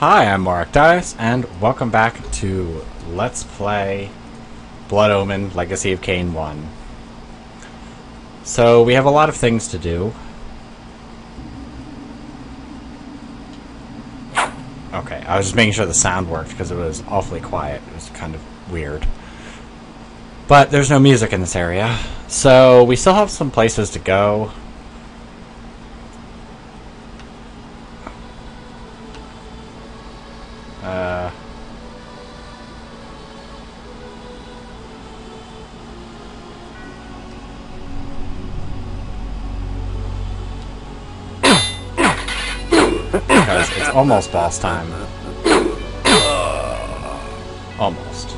Hi, I'm Mark Dice, and welcome back to Let's Play Blood Omen Legacy of Kain 1. So, we have a lot of things to do. Okay, I was just making sure the sound worked because it was awfully quiet. It was kind of weird. But there's no music in this area, so we still have some places to go. Because it's almost boss time. Almost.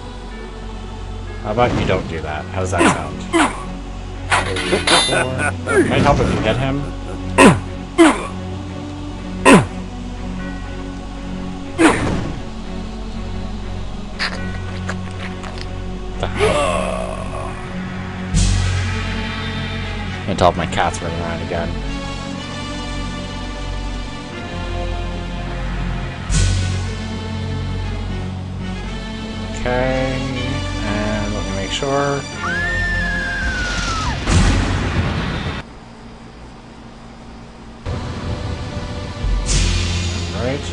How about you don't do that? How does that sound? 3, 4. It might help if you hit him. I'm gonna tell if my cat's running around again. Okay, and let me make sure. Right.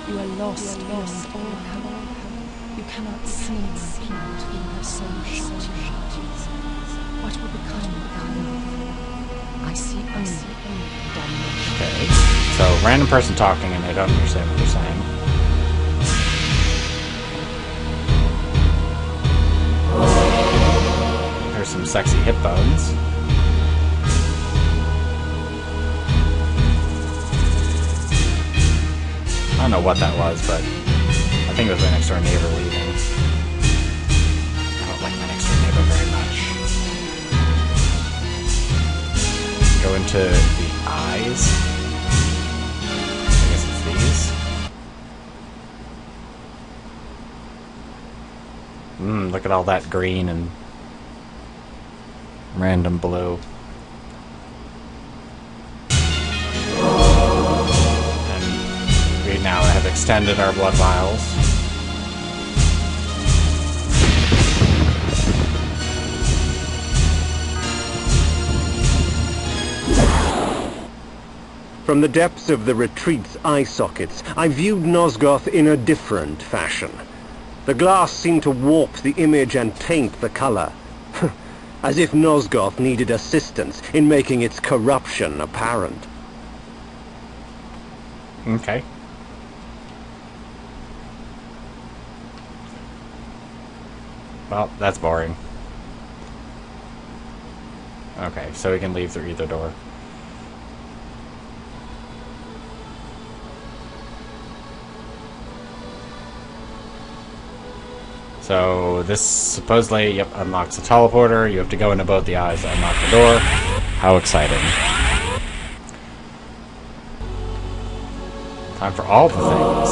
You are lost beyond all help. You cannot see and repeat in your soul shut. What will become of Kain? I see only damnation. Okay, so random person talking and they don't understand what they're saying. There's some sexy hip bones. I don't know what that was, but I think it was my next door neighbor leaving. I don't like my next door neighbor very much. Go into the eyes. I guess it's these. Look at all that green and random blue. We now have extended our blood vials. From the depths of the retreat's eye sockets, I viewed Nosgoth in a different fashion. The glass seemed to warp the image and taint the color. As if Nosgoth needed assistance in making its corruption apparent. Okay. Well, that's boring. Okay, so we can leave through either door. So this supposedly, yep, unlocks the teleporter. You have to go into both the eyes to unlock the door. How exciting. Time for all the things.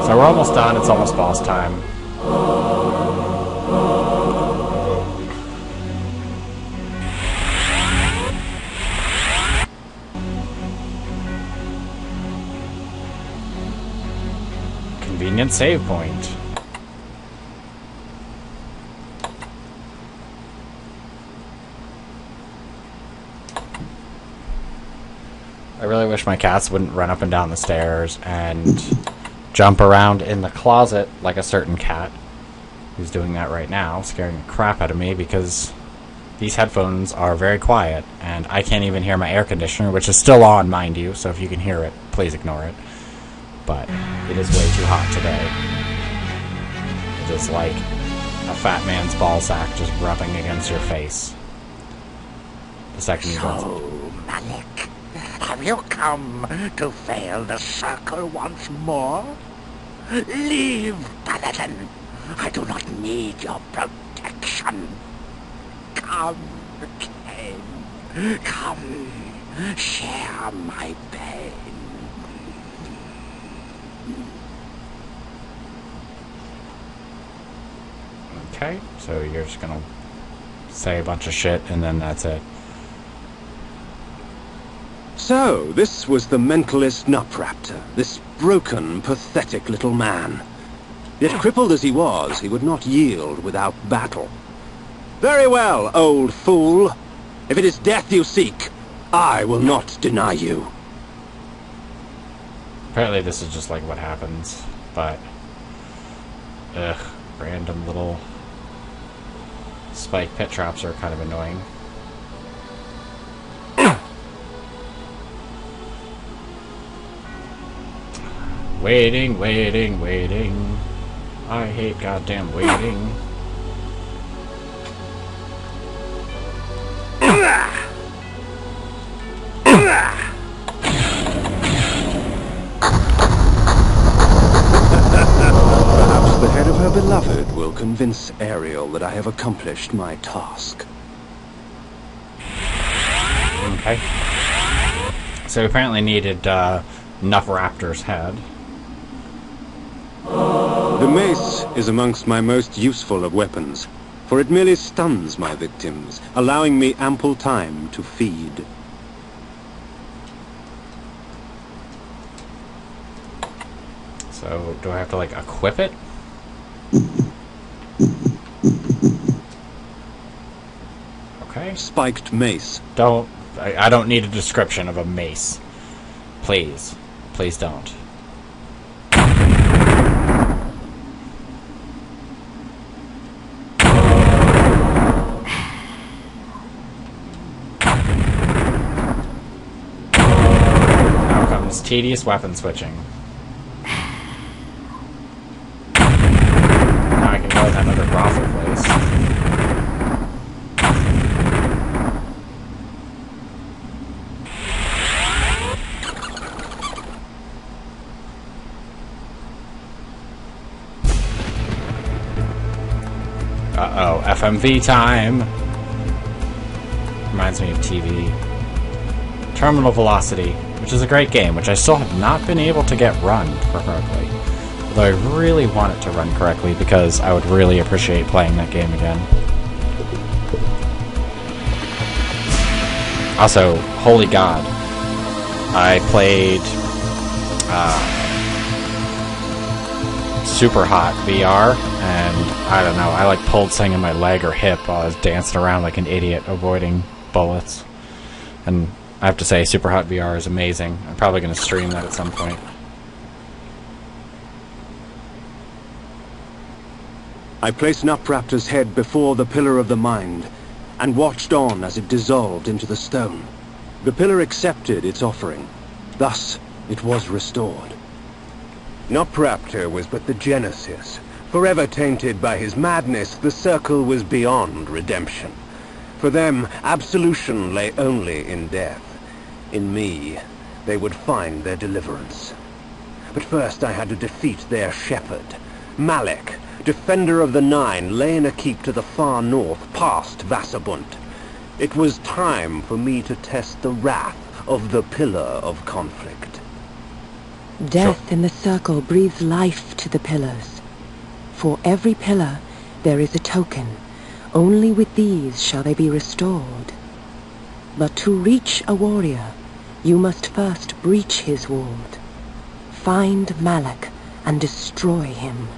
So we're almost done. It's almost boss time. Convenient save point. I really wish my cats wouldn't run up and down the stairs and jump around in the closet like a certain cat who's doing that right now, scaring the crap out of me because these headphones are very quiet and I can't even hear my air conditioner, which is still on, mind you, so if you can hear it, please ignore it. But it is way too hot today. It is like a fat man's ball sack just rubbing against your face. The second you go. So, Malik, have you come to fail the circle once more? Leave, Paladin. I do not need your protection. Come, Kain. Come, share my pain. Okay, so you're just gonna say a bunch of shit and then that's it. So, this was the mentalist Nupraptor, this broken, pathetic little man. Yet crippled as he was, he would not yield without battle. Very well, old fool. If it is death you seek, I will not deny you. Apparently this is just like what happens, but... Ugh, random little spike pit traps are kind of annoying. Waiting, waiting, waiting. I hate goddamn waiting. Perhaps the head of her beloved will convince Ariel that I have accomplished my task. Okay. So we apparently needed Nupraptor's head. The mace is amongst my most useful of weapons, for it merely stuns my victims, allowing me ample time to feed. So, do I have to, like, equip it? Okay. Spiked mace. I don't need a description of a mace. Please. Please don't. Now comes tedious weapon switching. Now I can go to that other brothel place. Uh-oh, FMV time! Reminds me of TV. Terminal Velocity, which is a great game, which I still have not been able to get run correctly. Although I really want it to run correctly because I would really appreciate playing that game again. Also, holy god, I played Super Hot VR, and I don't know, I like pulled something in my leg or hip while I was dancing around like an idiot avoiding bullets. And I have to say, Super Hot VR is amazing. I'm probably going to stream that at some point. I placed Nupraptor's head before the Pillar of the Mind, and watched on as it dissolved into the stone. The pillar accepted its offering. Thus, it was restored. Nupraptor was but the genesis. Forever tainted by his madness, the circle was beyond redemption. For them, absolution lay only in death. In me, they would find their deliverance. But first I had to defeat their shepherd. Malek, defender of the Nine, lay in a keep to the far north, past Vassabunt. It was time for me to test the wrath of the Pillar of Conflict. Death in the circle breathes life to the pillars. For every pillar, there is a token. Only with these shall they be restored. But to reach a warrior, you must first breach his ward. Find Malek and destroy him.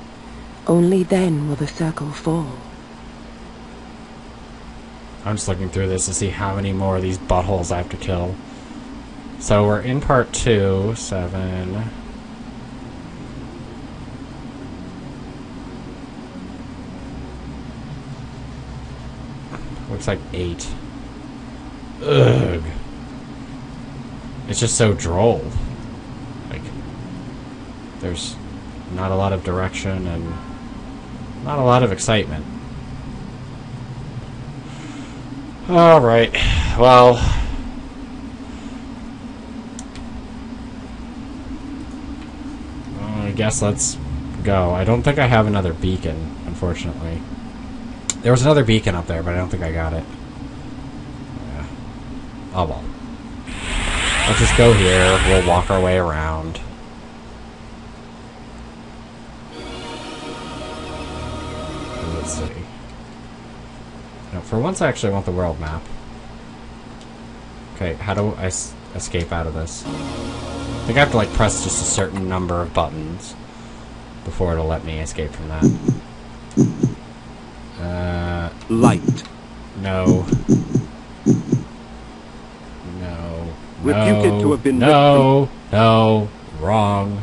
Only then will the circle fall. I'm just looking through this to see how many more of these buttholes I have to kill. So we're in part 2, 7... Looks like 8. Ugh. It's just so droll. Like, there's not a lot of direction and not a lot of excitement. Alright, well... I guess let's go. I don't think I have another beacon, unfortunately. There was another beacon up there, but I don't think I got it. Yeah. Oh well. Let's just go here. We'll walk our way around. let's see. No, for once I actually want the world map. Okay, how do I escape out of this? I think I have to like press just a certain number of buttons before it'll let me escape from that. Light. No. No. Reputed to have been no. No. Wrong.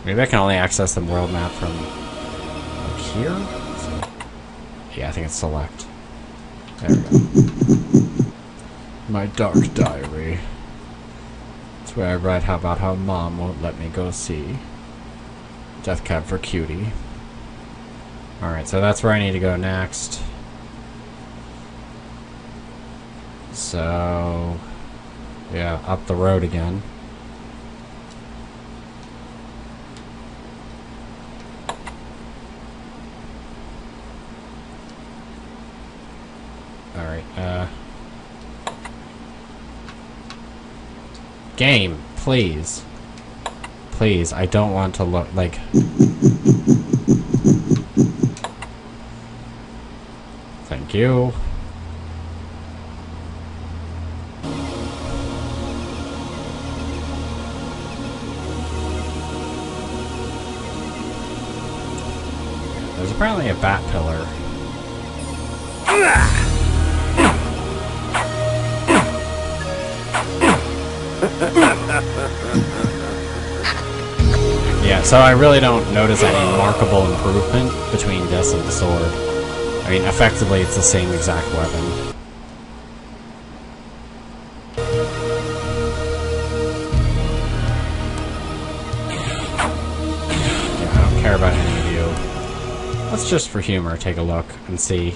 Maybe I can only access the world map from like here? So, yeah, I think it's select. There we go. My dark diary. It's where I write about how Mom won't let me go see Death Cab for Cutie. Alright, so that's where I need to go next. So, yeah, up the road again. Alright, game, please. Please, I don't want to look like... Thank you. There's apparently a bat pillar. Yeah, so I really don't notice any remarkable improvement between this and the sword. I mean, effectively, it's the same exact weapon. Yeah, I don't care about any of you. Let's just, for humor, take a look and see.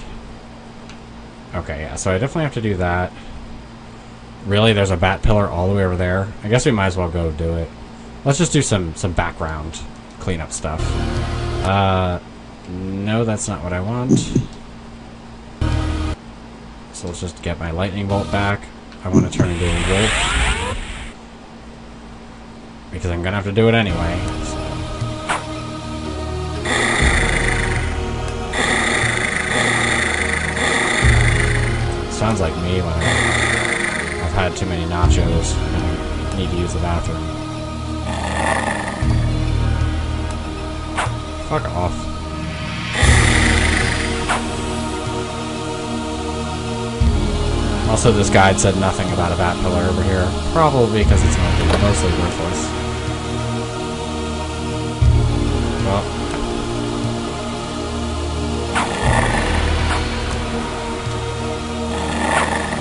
Okay, yeah, so I definitely have to do that. Really? There's a bat pillar all the way over there? I guess we might as well go do it. Let's just do some background cleanup stuff. No, that's not what I want. So let's just get my lightning bolt back. I want to turn into a wolf. Because I'm gonna have to do it anyway. So. Sounds like me when I've had too many nachos and I need to use the bathroom. Fuck off. Also, this guide said nothing about a bat pillar over here. Probably because it's mostly worthless. Well.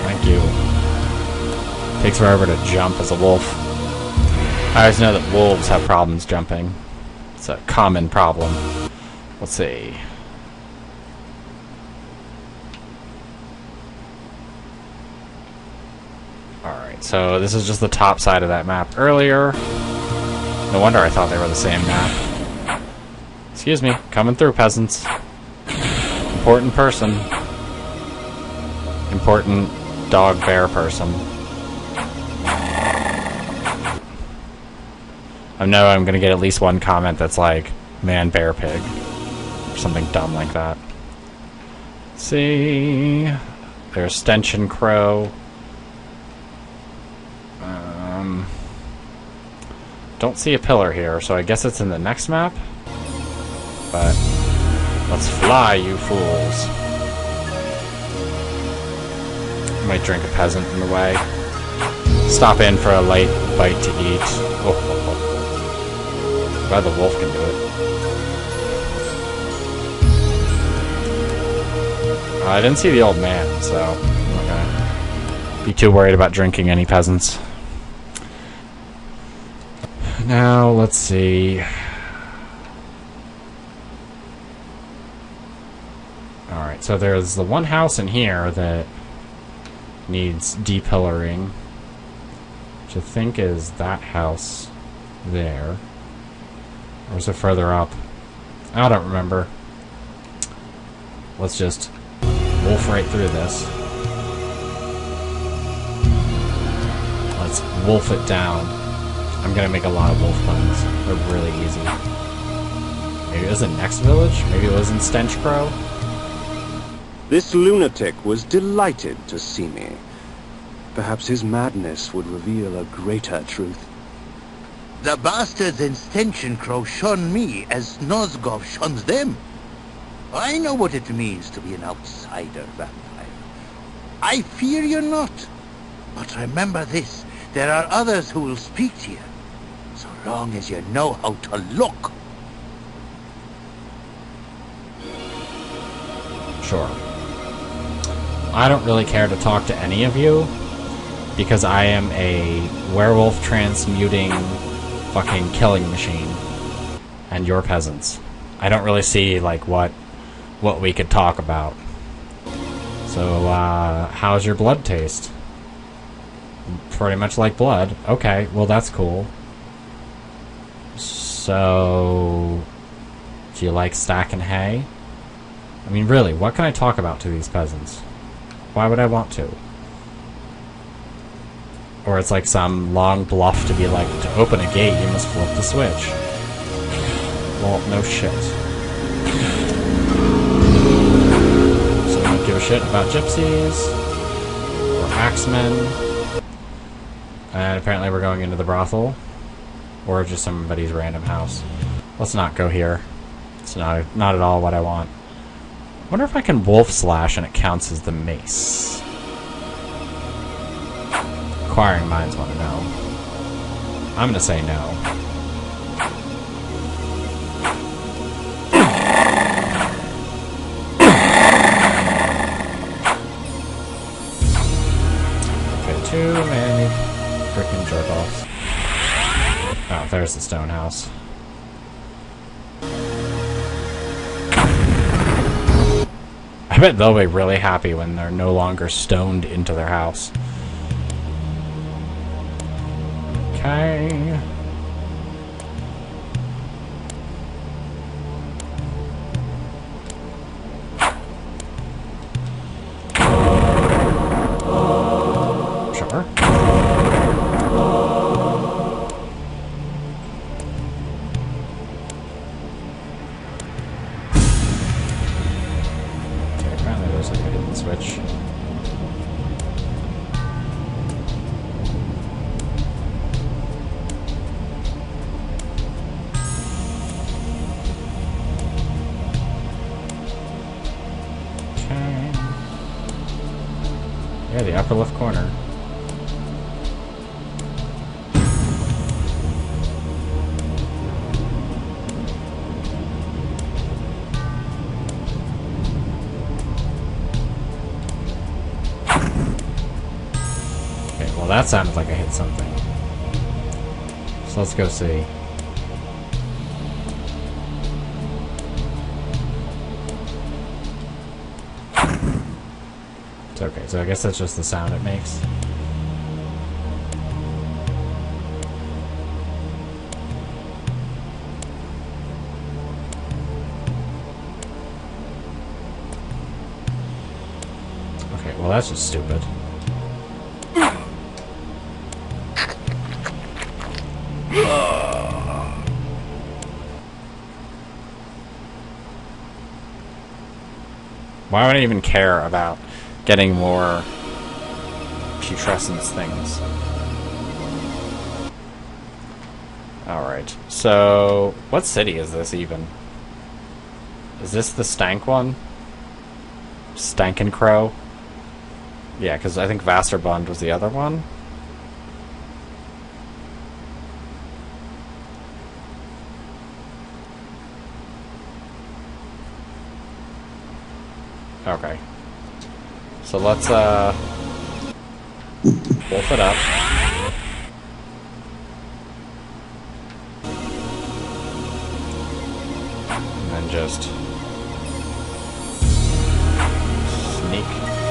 Thank you. Takes forever to jump as a wolf. I always know that wolves have problems jumping. It's a common problem. Let's see. Alright, so this is just the top side of that map earlier. No wonder I thought they were the same map. Excuse me, coming through, peasants. Important person. Important dog bear person. I know I'm gonna get at least one comment that's like, man, bear, pig. Or something dumb like that. Let's see. There's Stench Crow. Don't see a pillar here, so I guess it's in the next map? But let's fly, you fools. Might drink a peasant in the way. Stop in for a light bite to eat. Oh. Glad the wolf can do it. I didn't see the old man, so I'm not gonna be too worried about drinking any peasants. Now, let's see. Alright, so there's the one house in here that needs depillaring, which I think is that house there. Or is it further up? I don't remember. Let's just wolf right through this. Let's wolf it down. I'm gonna make a lot of wolf puns. They're really easy. Maybe it was in next village? Maybe it was in Stench Crow? This lunatic was delighted to see me. Perhaps his madness would reveal a greater truth. The bastards in Stench Crow shun me as Nosgov shuns them. I know what it means to be an outsider vampire. I fear you not. But remember this, there are others who will speak to you, so long as you know how to look. Sure. I don't really care to talk to any of you, because I am a werewolf transmuting fucking killing machine. And you're peasants. I don't really see, like, what we could talk about. So, how's your blood taste? Pretty much like blood. Okay, well that's cool. So, do you like stacking hay? I mean, really, what can I talk about to these peasants? Why would I want to? Or it's like some long bluff to be like, to open a gate, you must flip the switch. Well, no shit. So I don't give a shit about gypsies, or axemen. And apparently we're going into the brothel. Or just somebody's random house. Let's not go here. It's not at all what I want. I wonder if I can wolf slash and it counts as the mace. Inquiring minds want to know. I'm gonna say no. Okay, too many frickin' jerk-offs. Oh, there's the stone house. I bet they'll be really happy when they're no longer stoned into their house. Okay. Sure. Switch. Okay. Yeah, the upper left corner. Well, that sounded like I hit something. So let's go see. It's okay, so I guess that's just the sound it makes. Okay, well that's just stupid. Why would I even care about getting more putrescence things? Alright, so what city is this even? Is this the Stank one? Stankin' Crow? Yeah, because I think Vasterbund was the other one. Okay. So let's, wolf it up. And then just sneak.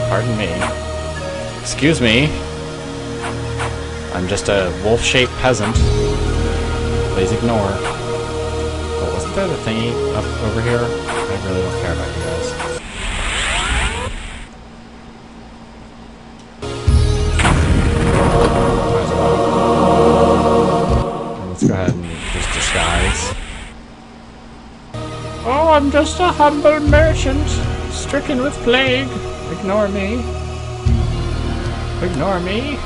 Pardon me. Excuse me. I'm just a wolf-shaped peasant. Please ignore. Oh, wasn't there the thingy up over here? I really don't care about you guys. Let's go ahead and just disguise. I'm just a humble merchant, stricken with plague. Ignore me. Ignore me.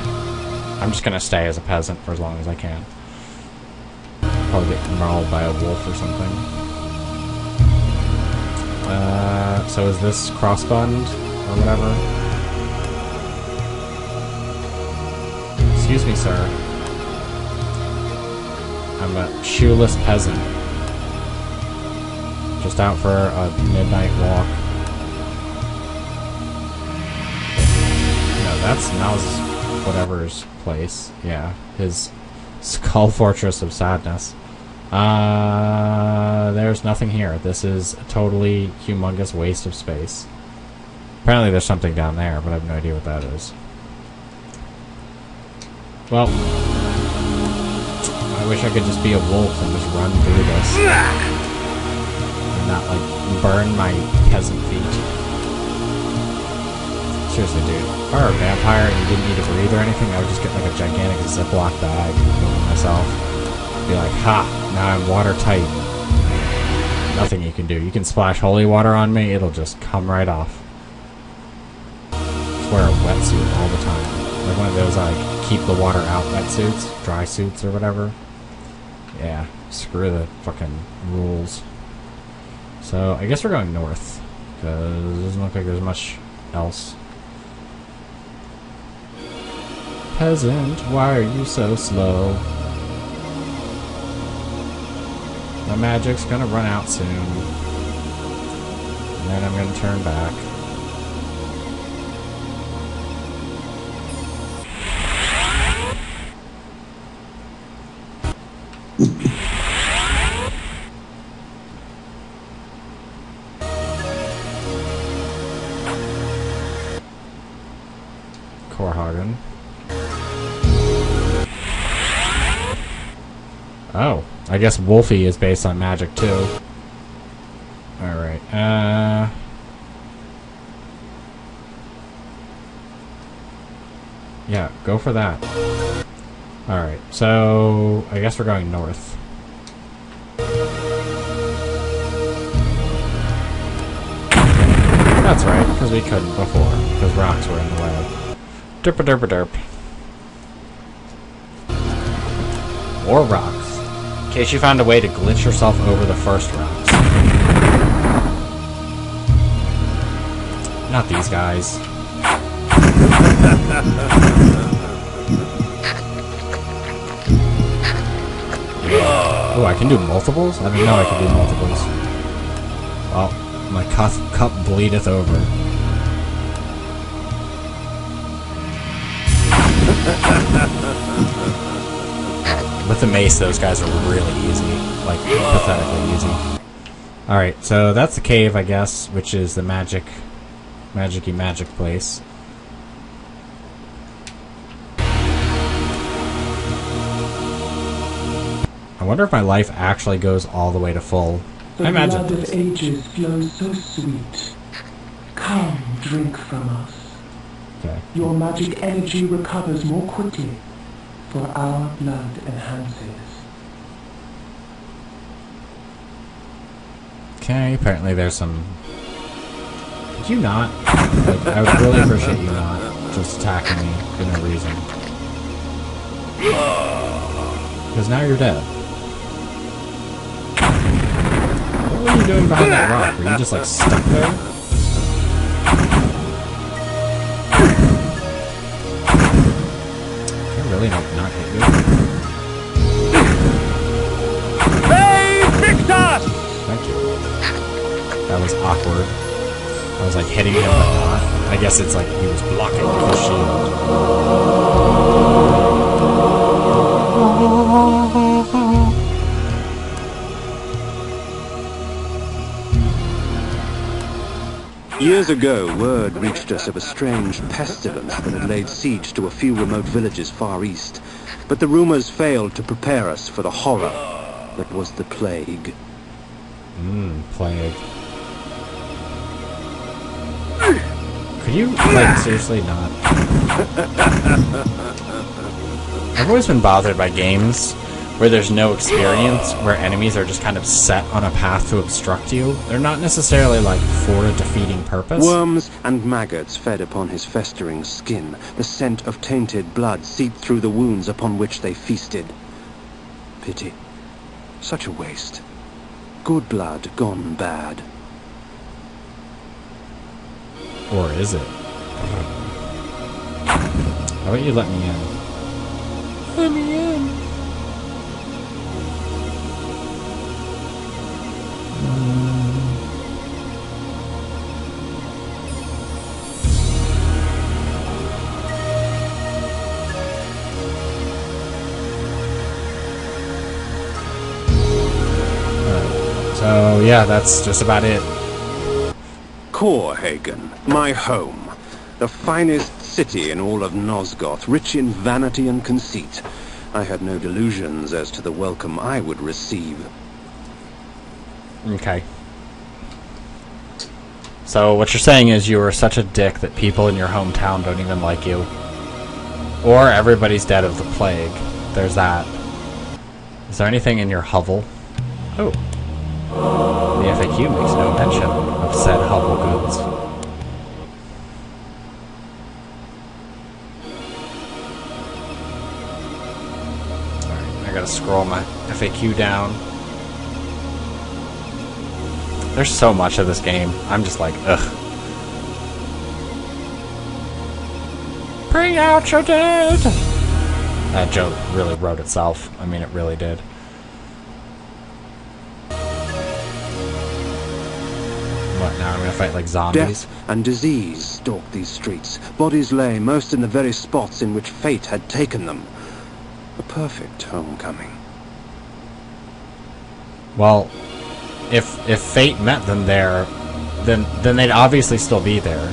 I'm just gonna stay as a peasant for as long as I can. Probably get mauled by a wolf or something. So is this crossbund or whatever? Excuse me, sir. I'm a shoeless peasant. Just out for a midnight walk. No, that's Now's whatever's place. Yeah, his Skull Fortress of Sadness. There's nothing here. This is a totally humongous waste of space. Apparently there's something down there, but I have no idea what that is. Well, I wish I could just be a wolf and just run through this. And not, like, burn my peasant feet. Seriously, dude. If I were a vampire and you didn't need to breathe or anything, I would just get, like, a gigantic Ziploc bag and fill it myself. Be like, ha! Now I'm watertight. Nothing you can do. You can splash holy water on me, it'll just come right off. Just wear a wetsuit all the time. Like one of those, like, keep the water out wetsuits, dry suits or whatever. Yeah, screw the fucking rules. So, I guess we're going north, because it doesn't look like there's much else. Peasant, why are you so slow? My magic's gonna run out soon. And then I'm gonna turn back. Korhagen. Oh, I guess Wolfie is based on magic too. Alright, yeah, go for that. Alright, so I guess we're going north. That's right, because we couldn't before, because rocks were in the way. Derp-a-derp-a-derp. Or rocks. In case you found a way to glitch yourself over the first rocks. Not these guys. Oh, I can do multiples? I didn't know I could do multiples. Well, my cup bleedeth over. With the mace, those guys are really easy. Like, pathetically easy. Alright, so that's the cave, I guess, which is the magic-y magic place. I wonder if my life actually goes all the way to full. The I imagine blood of ages flows so sweet. Come, drink from us. Okay. Your magic energy recovers more quickly, for our blood enhances. Okay, apparently there's some... Could you not? Like, I would really appreciate you not just attacking me for no reason. Because now you're dead. What were you doing behind that rock? Were you just, like, stuck there? Can I really not hit you? Hey, Victor! Thank you. That was awkward. I was like hitting him but not. I guess it's like he was blocking with his shield. Years ago, word reached us of a strange pestilence that had laid siege to a few remote villages far east. But the rumors failed to prepare us for the horror that was the plague. Plague. Could you, like, seriously not? I've always been bothered by games where there's no experience, where enemies are just kind of set on a path to obstruct you. They're not necessarily like for a defeating purpose. Worms and maggots fed upon his festering skin. The scent of tainted blood seeped through the wounds upon which they feasted. Pity. Such a waste. Good blood gone bad. Or is it? How about you let me in? Let me in. So yeah, that's just about it. Korhagen, my home. The finest city in all of Nosgoth, rich in vanity and conceit. I had no delusions as to the welcome I would receive. Okay. So what you're saying is you were such a dick that people in your hometown don't even like you. Or everybody's dead of the plague. There's that. Is there anything in your hovel? Oh. The FAQ makes no mention of said hovel goods. Alright, I gotta scroll my FAQ down. There's so much of this game. I'm just like, ugh. Bring out your dead! That joke really wrote itself. I mean, it really did. What, now I'm gonna fight like zombies? Death and disease stalked these streets. Bodies lay, most in the very spots in which fate had taken them. A perfect homecoming. Well, if fate met them there, then they'd obviously still be there.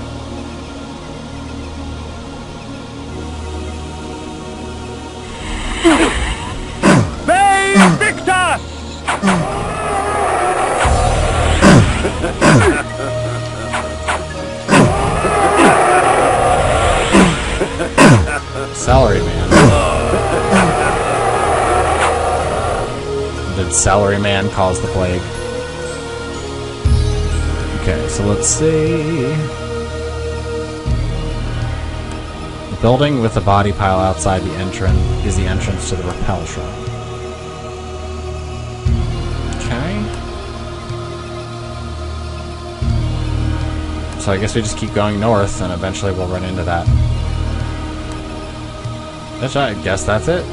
Celery Man. Did Celery Man cause the plague? Okay, so let's see. The building with the body pile outside the entrance is the entrance to the Rappel Shrine. Okay. So I guess we just keep going north and eventually we'll run into that. I guess that's it.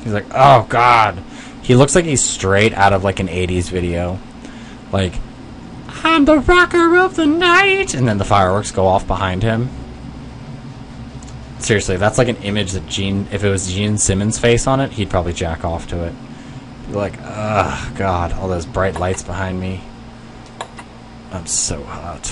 He's like, oh god. He looks like he's straight out of like an 80s video. Like, I'm the rocker of the night! And then the fireworks go off behind him. Seriously, that's like an image that if it was Gene Simmons' face on it, he'd probably jack off to it. You're like, ugh, god, all those bright lights behind me. I'm so hot.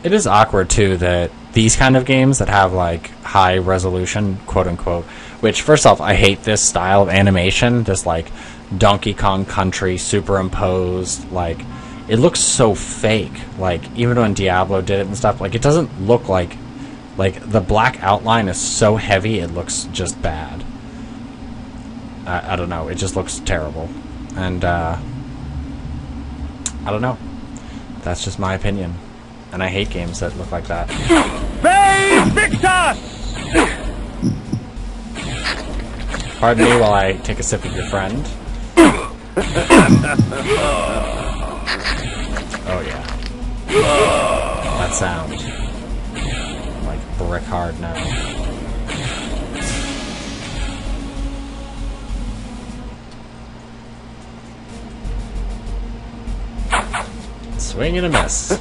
It is awkward too that these kind of games that have like high resolution, quote unquote, which first off, I hate this style of animation, this like Donkey Kong Country superimposed, like it looks so fake. Like even when Diablo did it and stuff, like it doesn't look like the black outline is so heavy it looks just bad. I don't know, it just looks terrible. And I don't know. That's just my opinion. And I hate games that look like that. Pardon me while I take a sip of your friend. Oh yeah. That sound. Like brick hard now. Swing and a miss.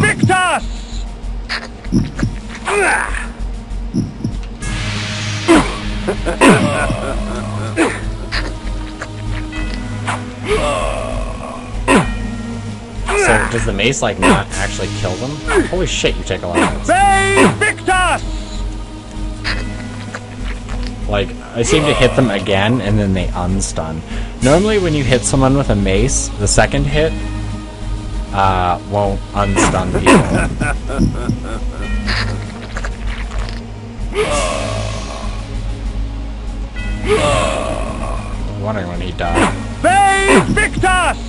Victus! So Does the mace, like, not actually kill them? Holy shit, you take a lot of hits. Victus! Like, I seem to hit them again, and then they unstun. Normally, when you hit someone with a mace, the second hit won't unstun people. I'm wondering when he died. Victus!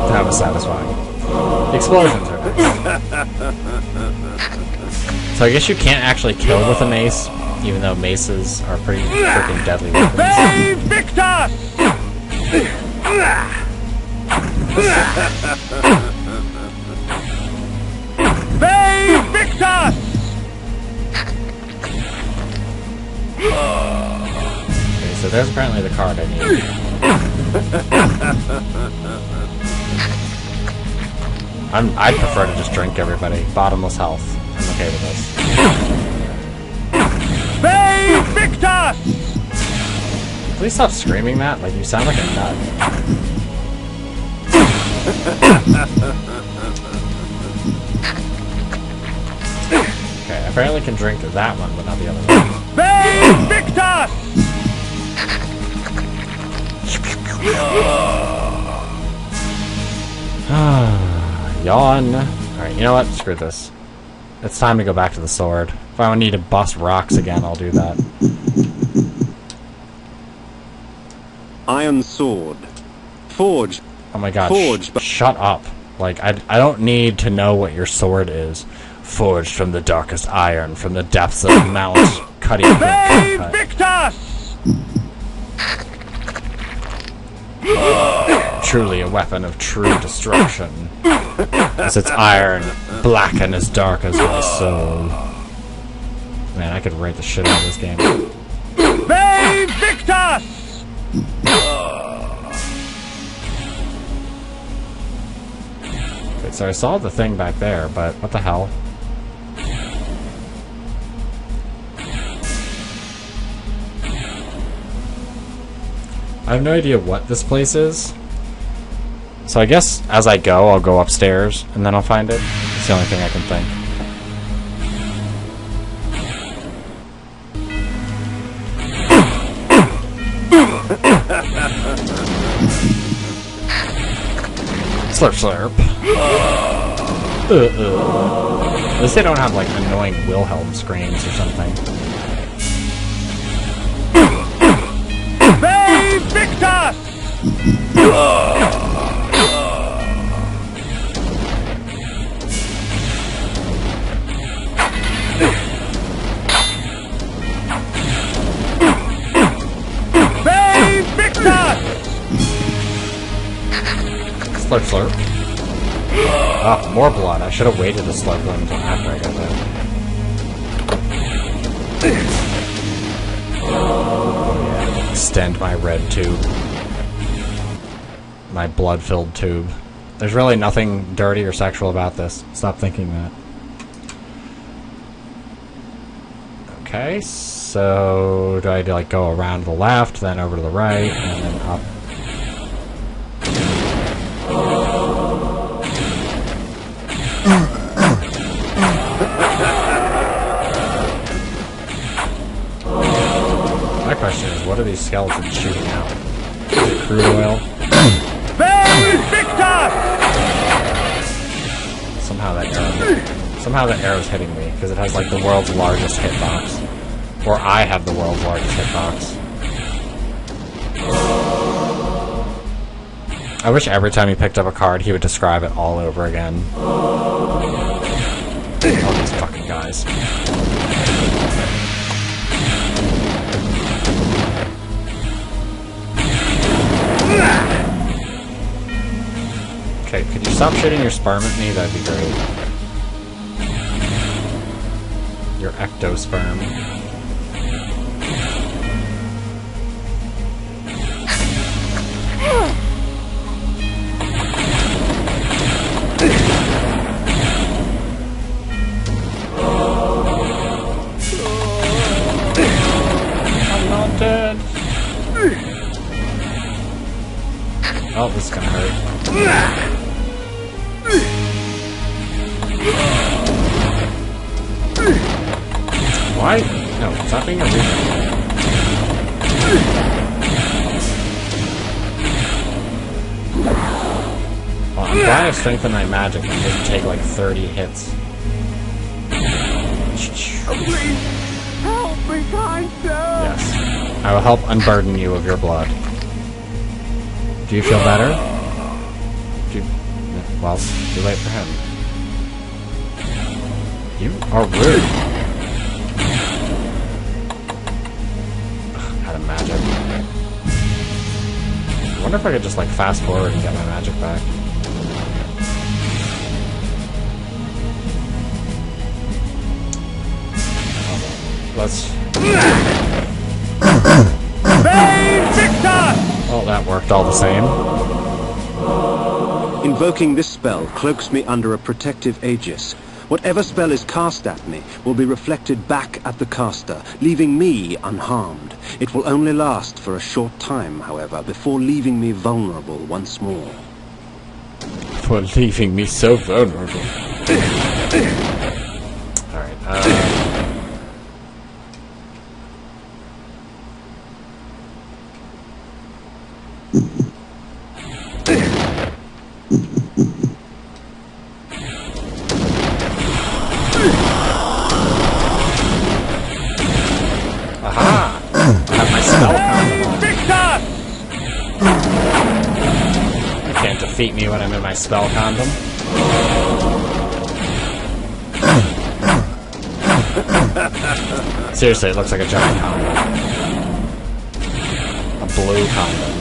That was satisfying. The explosions are nice. So I guess you can't actually kill with a mace, even though maces are pretty freaking deadly weapons. Victus! Victus! Okay, so there's apparently the card I need. I'd prefer to just drink everybody. Bottomless health. I'm okay with this. Victus! Please stop screaming that. Like, you sound like a nut. Okay, I apparently can drink that one, but not the other one. Victus! Yawn. Alright, you know what? Screw this. It's time to go back to the sword. If I need to bust rocks again, I'll do that. Iron sword. Forged. Oh my god, Forged. shut up. Like, I don't need to know what your sword is. Forged from the darkest iron, from the depths of Mount Cutting. Victus! Truly a weapon of true destruction. As its iron, black and as dark as my soul. Man, I could write the shit out of this game. Victus! Okay, so I saw the thing back there, but what the hell? I have no idea what this place is. So I guess as I go, I'll go upstairs, and then I'll find it. It's the only thing I can think. Slurp slurp. At least they don't have, like, annoying Wilhelm screams or something. Victus! Slurp slurp. Oh, more blood. I should have waited to slurp them until after I got that. Oh yeah, extend my red tube. My blood-filled tube. There's really nothing dirty or sexual about this. Stop thinking that. Okay, so do I like go around to the left, then over to the right, and then up? My question is, what are these skeletons shooting out? Is it crude oil? Somehow that arrow's hitting me, because it has like the world's largest hitbox. Or I have the world's largest hitbox. I wish every time he picked up a card he would describe it all over again. All these fucking guys. Okay, could you stop shooting your sperm at me? That'd be great. Your ectosperm. Oh, this is gonna hurt. Why? No, stop being a weakling. Well, I'm glad I strengthened my magic and didn't take like 30 hits. Please, help me, kind sir! Yes. I will help unburden you of your blood. Do you feel better? Well, too late for him. You are rude. Ugh, out of magic. I wonder if I could just like fast forward and get my magic back. Let's... Oh, that worked all the same. Invoking this spell cloaks me under a protective aegis. Whatever spell is cast at me will be reflected back at the caster, leaving me unharmed. It will only last for a short time, however, before leaving me vulnerable once more. For leaving me so vulnerable. Alright, aha! I have my spell condom. You can't defeat me when I'm in my spell condom. Seriously, it looks like a giant condom. A blue condom.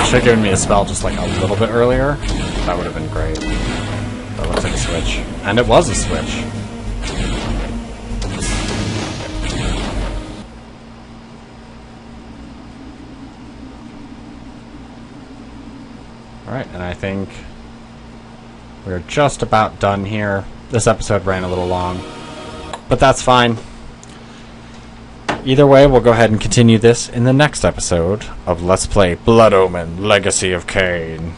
Should have given me a spell just like a little bit earlier. That would have been great. That looks like a switch. And it was a switch. Alright, and I think we're just about done here. This episode ran a little long, but that's fine. Either way, we'll go ahead and continue this in the next episode of Let's Play Blood Omen: Legacy of Kain.